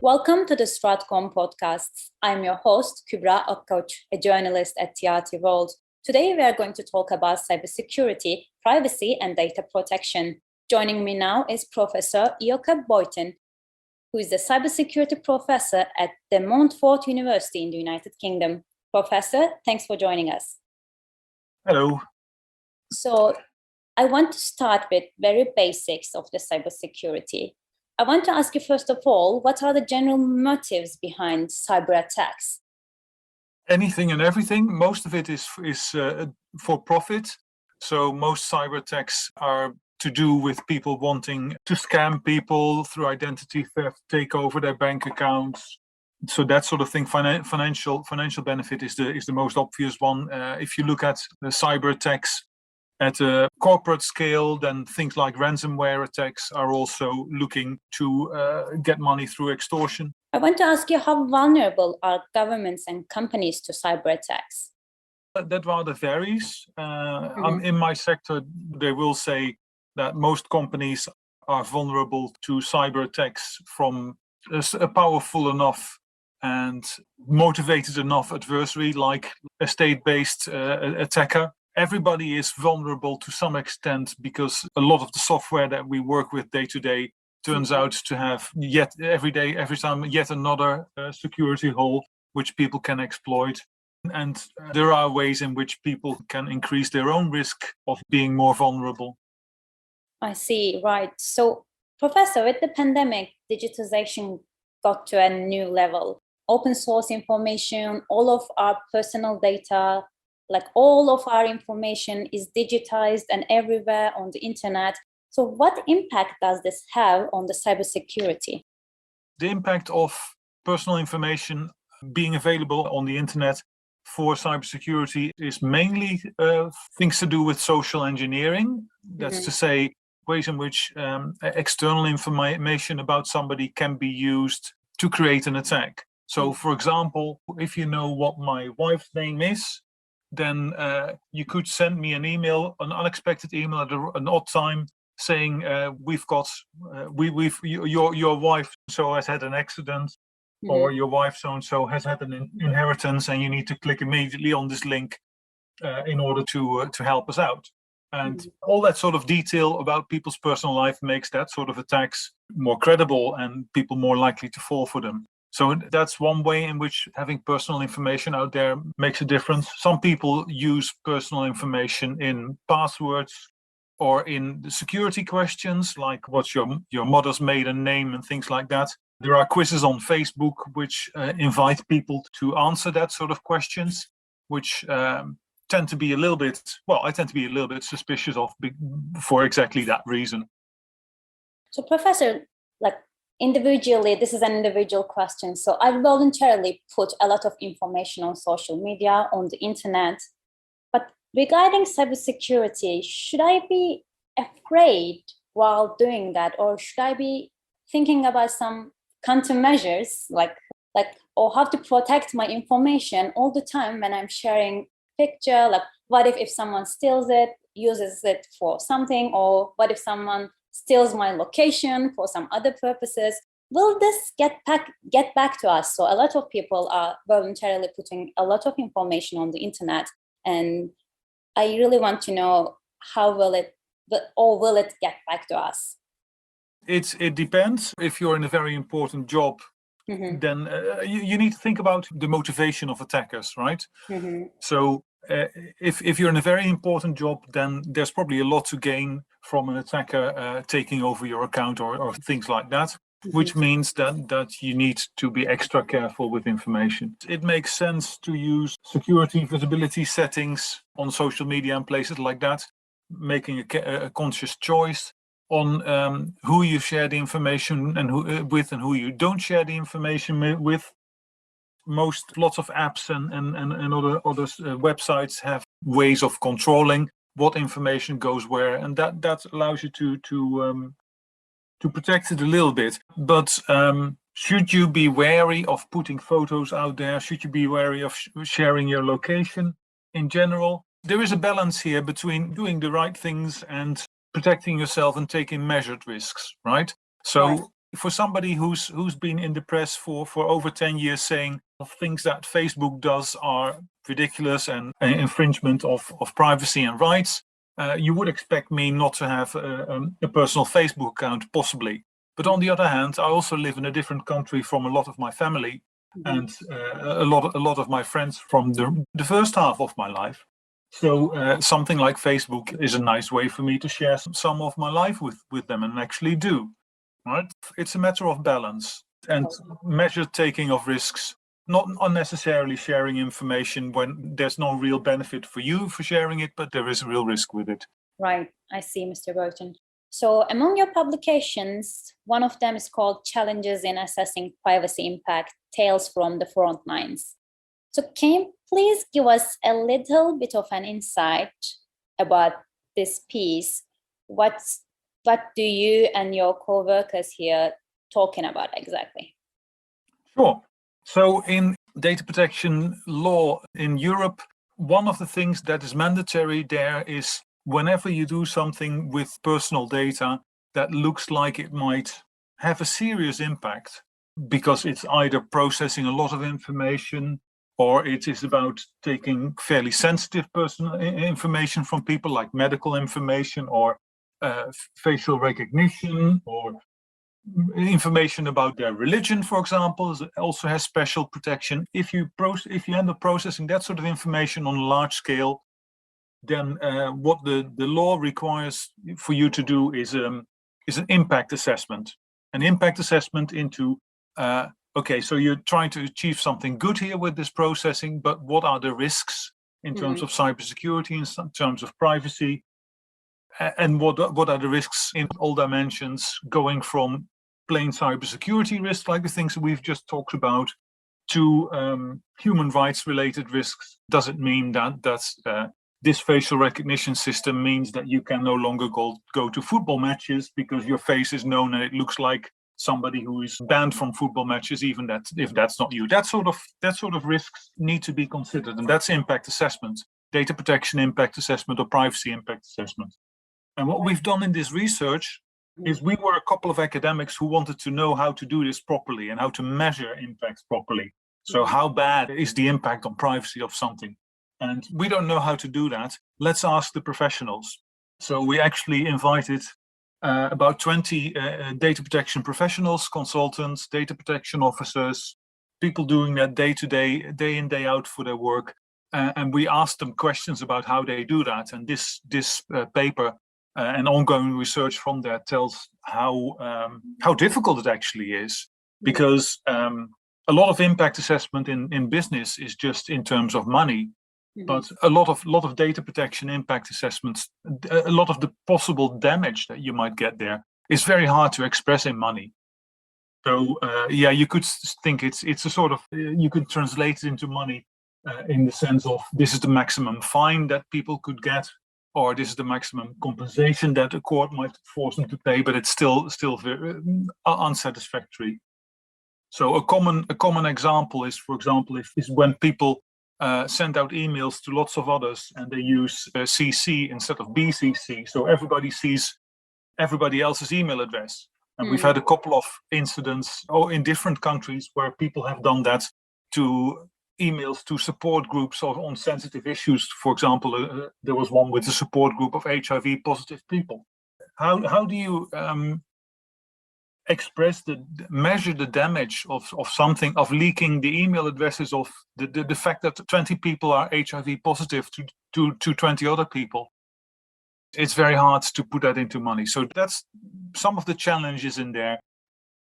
Welcome to the Stratcom Podcasts. I'm your host, Kübra Akkoç, a journalist at TRT World. Today, we are going to talk about cybersecurity, privacy, and data protection. Joining me now is Professor Eerke Boiten, who is a cybersecurity professor at the Montfort University in the United Kingdom. Professor, thanks for joining us. Hello. So, I want to start with very basics of the cybersecurity. I want to ask you, first of all, what are the general motives behind cyber attacks? Anything and everything. Most of it is for profit. So most cyber attacks are to do with people wanting to scam people through identity theft, take over their bank accounts. So that sort of thing. Financial benefit is the most obvious one. If you look at the cyber attacks at a corporate scale, then things like ransomware attacks are also looking to get money through extortion. I want to ask you, how vulnerable are governments and companies to cyber attacks? That rather varies. In my sector, they will say that most companies are vulnerable to cyber attacks from a powerful enough and motivated enough adversary, like a state-based attacker. Everybody is vulnerable to some extent because a lot of the software that we work with day to day turns out to have every time yet another security hole which people can exploit. And there are ways in which people can increase their own risk of being more vulnerable. I see, right. So, Professor, with the pandemic, digitization got to a new level. Open source information, all of our personal data, like all of our information is digitized and everywhere on the internet. So what impact does this have on the cybersecurity? The impact of personal information being available on the internet for cybersecurity is mainly things to do with social engineering. That's to say, ways in which external information about somebody can be used to create an attack. So, for example, if you know what my wife's name is, then you could send me an unexpected email at an odd time, saying your wife so has had an accident, or your wife so and so has had an inheritance, and you need to click immediately on this link in order to help us out. And all that sort of detail about people's personal life makes that sort of attacks more credible and people more likely to fall for them. So that's one way in which having personal information out there makes a difference. Some people use personal information in passwords or in the security questions, like what's your mother's maiden name and things like that. There are quizzes on Facebook which invite people to answer that sort of questions, which tend to be a little bit suspicious of for exactly that reason. So, Professor, individually, this is an individual question. So I voluntarily put a lot of information on social media, on the internet. But regarding cybersecurity, should I be afraid while doing that? Or should I be thinking about some countermeasures, or how to protect my information all the time when I'm sharing picture? Like, what if someone steals it, uses it for something? Or what if someone steals my location for some other purposes? Will this get back to us? So a lot of people are voluntarily putting a lot of information on the internet, and I really want to know how will it get back to us? It depends. If you're in a very important job, then you need to think about the motivation of attackers, right? So if you're in a very important job, then there's probably a lot to gain from an attacker taking over your account or things like that, which means that you need to be extra careful with information. It makes sense to use security visibility settings on social media and places like that, making a conscious choice on who you share the information and who you don't share the information with. Lots of apps and other websites have ways of controlling what information goes where, and that allows you to protect it a little bit. But should you be wary of putting photos out there? Should you be wary of sharing your location in general? There is a balance here between doing the right things and protecting yourself and taking measured risks, right? So for somebody who's been in the press for over 10 years saying things that Facebook does are ridiculous and an infringement of privacy and rights, you would expect me not to have a personal Facebook account, possibly. But on the other hand, I also live in a different country from a lot of my family and a lot of my friends from the first half of my life. So something like Facebook is a nice way for me to share some of my life with them, and actually do. Right? It's a matter of balance and measured taking of risks, not unnecessarily sharing information when there's no real benefit for you for sharing it, but there is a real risk with it. Right, I see, Mr. Boiten. So among your publications, one of them is called Challenges in Assessing Privacy Impact, Tales from the Front Lines. So can you please give us a little bit of an insight about this piece? What do you and your co-workers here talking about exactly? Sure. So in data protection law in Europe, one of the things that is mandatory there is whenever you do something with personal data that looks like it might have a serious impact, because it's either processing a lot of information or it is about taking fairly sensitive personal information from people, like medical information or facial recognition, or information about their religion, for example, also has special protection. If you end up processing that sort of information on a large scale, then what the law requires for you to do is an impact assessment. An impact assessment into, okay, so you're trying to achieve something good here with this processing, but what are the risks in terms of cybersecurity, in terms of privacy, and what are the risks in all dimensions, going from plain cybersecurity risks, like the things that we've just talked about, to human rights related risks. Does it mean that this facial recognition system means that you can no longer go to football matches because your face is known and it looks like somebody who is banned from football matches, even if that's not you? That sort of risks need to be considered, and that's impact assessment, data protection impact assessment, or privacy impact assessment. And what we've done in this research is we were a couple of academics who wanted to know how to do this properly and how to measure impacts properly. So how bad is the impact on privacy of something? And we don't know how to do that. Let's ask the professionals. So we actually invited about 20 data protection professionals, consultants, data protection officers, people doing that day to day, day in, day out for their work. And we asked them questions about how they do that. And this paper and ongoing research from that tells how difficult it actually is, because a lot of impact assessment in business is just in terms of money, but a lot of data protection impact assessments, a lot of the possible damage that you might get there is very hard to express in money. So you could think it's a sort of, you could translate it into money in the sense of this is the maximum fine that people could get, or this is the maximum compensation that a court might force them to pay, but it's still very unsatisfactory. So a common example is, for example, is when people send out emails to lots of others and they use CC instead of BCC, so everybody sees everybody else's email address. And we've had a couple of incidents in different countries where people have done that to emails to support groups on sensitive issues. For example, there was one with a support group of HIV positive people. How do you measure the damage of something, of leaking the email addresses of the fact that 20 people are HIV positive to 20 other people? It's very hard to put that into money. So that's some of the challenges in there.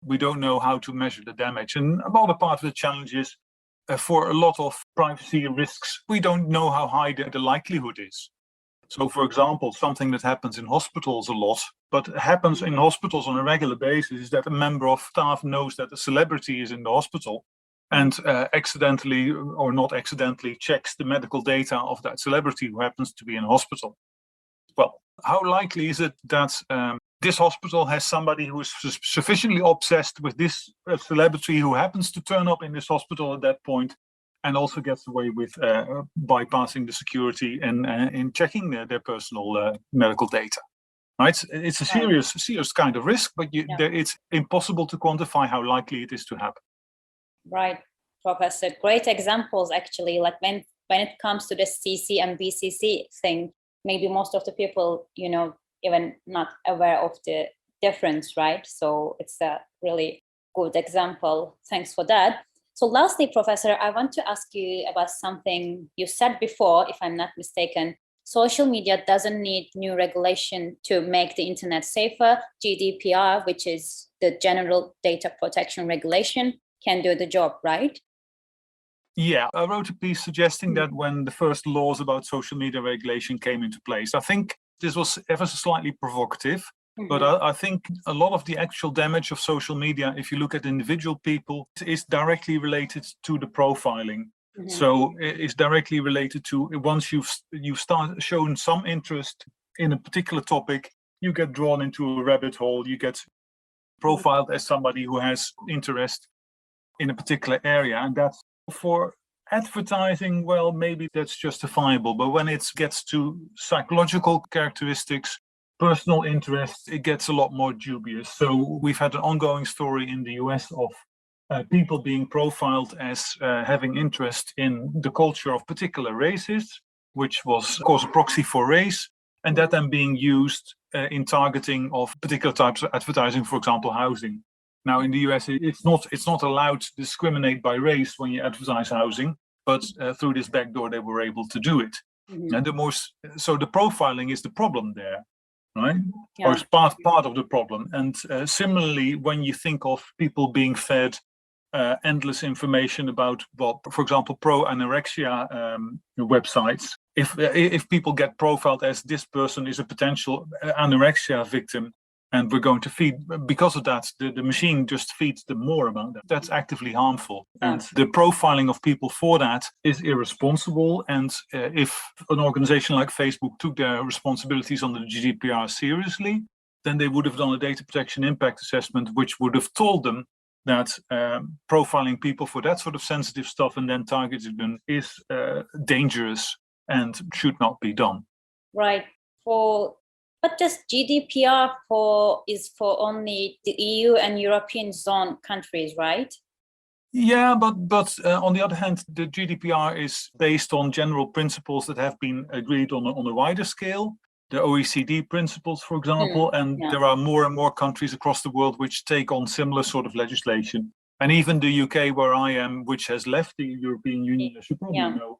We don't know how to measure the damage. And another part of the challenge is for a lot of privacy risks, we don't know how high the likelihood is. So, for example, something that happens in hospitals a lot, but happens in hospitals on a regular basis, is that a member of staff knows that a celebrity is in the hospital and accidentally or not accidentally checks the medical data of that celebrity who happens to be in a hospital. Well, how likely is it that this hospital has somebody who is sufficiently obsessed with this celebrity who happens to turn up in this hospital at that point and also gets away with bypassing the security and in checking their personal medical data, right? It's a serious kind of risk, but it's impossible to quantify how likely it is to happen. Right, Professor. Great examples, actually. Like when it comes to the CC and BCC thing, maybe most of the people, even not aware of the difference, right? So it's a really good example. Thanks for that. So lastly, Professor, I want to ask you about something you said before, if I'm not mistaken. Social media doesn't need new regulation to make the internet safer. GDPR, which is the General Data Protection Regulation, can do the job, right? Yeah, I wrote a piece suggesting that when the first laws about social media regulation came into place, I think this was ever so slightly provocative, but I think a lot of the actual damage of social media, if you look at individual people, is directly related to the profiling. So it's directly related to once you've shown some interest in a particular topic, you get drawn into a rabbit hole, you get profiled as somebody who has interest in a particular area, and that's for advertising, well, maybe that's justifiable, but when it gets to psychological characteristics, personal interest, it gets a lot more dubious. So we've had an ongoing story in the US of people being profiled as having interest in the culture of particular races, which was, of course, a proxy for race, and that then being used in targeting of particular types of advertising, for example, housing. Now, in the US, it's not allowed to discriminate by race when you advertise housing, but through this backdoor, they were able to do it. And so the profiling is the problem there, right? Yeah. Or it's part of the problem. And similarly, when you think of people being fed endless information about, well, for example, pro-anorexia websites, if people get profiled as this person is a potential anorexia victim, and we're going to feed, because of that, the machine just feeds them more about that. That's actively harmful. And the profiling of people for that is irresponsible. And if an organization like Facebook took their responsibilities under the GDPR seriously, then they would have done a data protection impact assessment, which would have told them that profiling people for that sort of sensitive stuff and then targeting them is dangerous and should not be done. Right. But just GDPR is for only the EU and European zone countries, right? Yeah, but on the other hand, the GDPR is based on general principles that have been agreed on a wider scale. The OECD principles, for example, and there are more and more countries across the world which take on similar sort of legislation. And even the UK, where I am, which has left the European Union, as you probably know,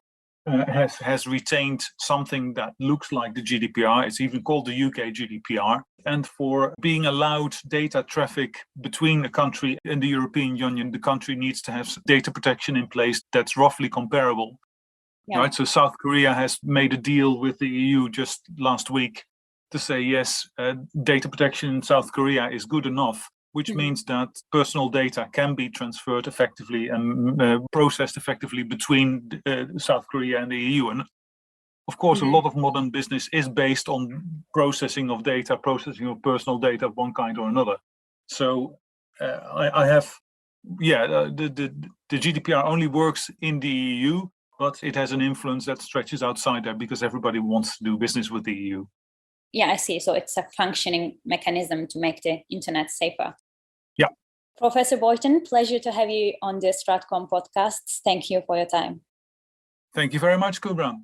has retained something that looks like the GDPR. It's even called the UK GDPR. And for being allowed data traffic between a country and the European Union, the country needs to have data protection in place that's roughly comparable. Yeah. Right? So South Korea has made a deal with the EU just last week to say, yes, data protection in South Korea is good enough, which means that personal data can be transferred effectively and processed effectively between South Korea and the EU. And of course, a lot of modern business is based on processing of data, processing of personal data of one kind or another. So the GDPR only works in the EU, but it has an influence that stretches outside there because everybody wants to do business with the EU. Yeah, I see. So it's a functioning mechanism to make the internet safer. Yeah. Professor Boiten, pleasure to have you on the Stratcom podcasts. Thank you for your time. Thank you very much, Kubran.